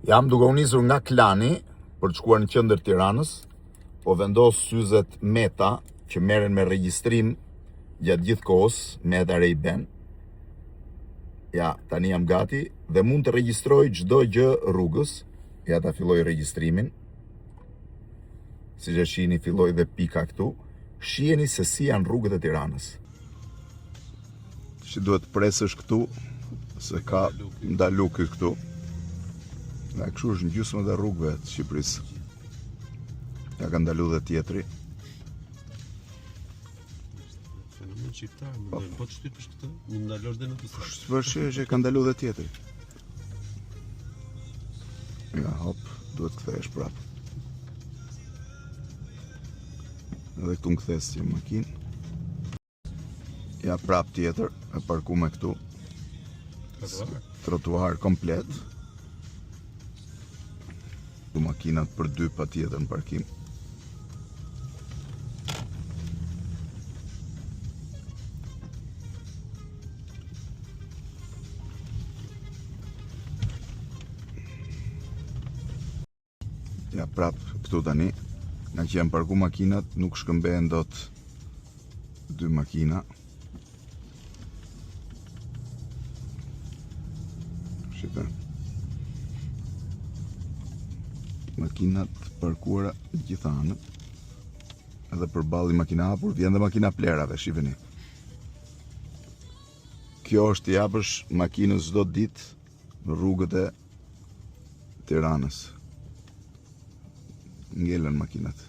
Jam duke u nisur nga Klani për të shkuar në qendër Tiranës, po vendos syzet meta që merren me regjistrim gjatë gjithë kohës, meta Ray-Ban. Ja, tani jam gati dhe mund të regjistroj çdo gjë rrugës. Ja, ta filloj regjistrimin. Siç e shihni, filloi dhe pika këtu. Shiheni se si janë rrugët e Tiranës. Që duhet presësh këtu, se ka ndaluki këtu. Nga kështu është në gjysmën dhe rrugëve të Shqipërisë. Ja ka ndalu dhe tjetri. Fenomen shqiptar, po të shtypësh këtë, më ndalosh dhe në të sasë. Shpërshë që ka ndalu dhe tjetri. Ja, hop, duhet kthehesh prapë. Edhe këtu më kthes që makinë. Ja, prapë tjetër, e parku me këtu. Trotuar komplet. Tu makinat për dy pa tjetër në parkim. Ja, prapë këtu tani, nga që janë parku makinat, nuk shkëmbehen dot dy makina. Shite. Makinat parkuara gjitha anët. Edhe përballë makina hapur, vjen dhe makina plerave, shiheni. Kjo është i japësh makinës çdo ditë në rrugët e Tiranës. Ngelen makinat.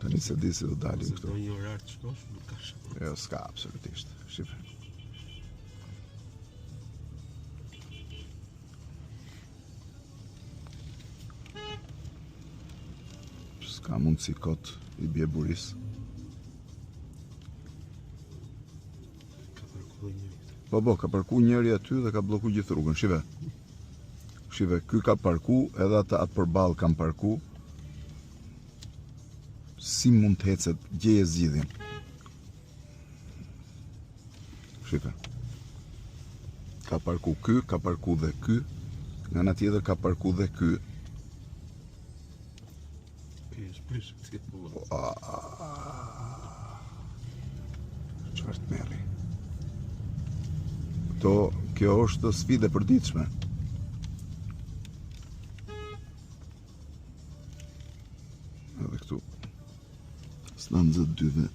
Tani se di se do dalim këtu. Do një orar të shkosh, nuk ka shumë. Jo, s'ka absolutisht. Shqipë. S'ka mundësi kot i bje buris. Ka parku dhe njëri. Po, ka parku njëri aty dhe ka bloku gjithë rrugën. Shive. Shive, ky ka parku, edhe ata atë përballë kanë parku. Si mund të hecet, gjeje zgjidhjen. Shive. Ka parku ky, ka parku dhe ky. Nga ana tjetër ka parku dhe ky. Prish, po. Çfarë të merri? Kjo është sfidë e përditshme. Edhe këtu. S'na nxët dyve.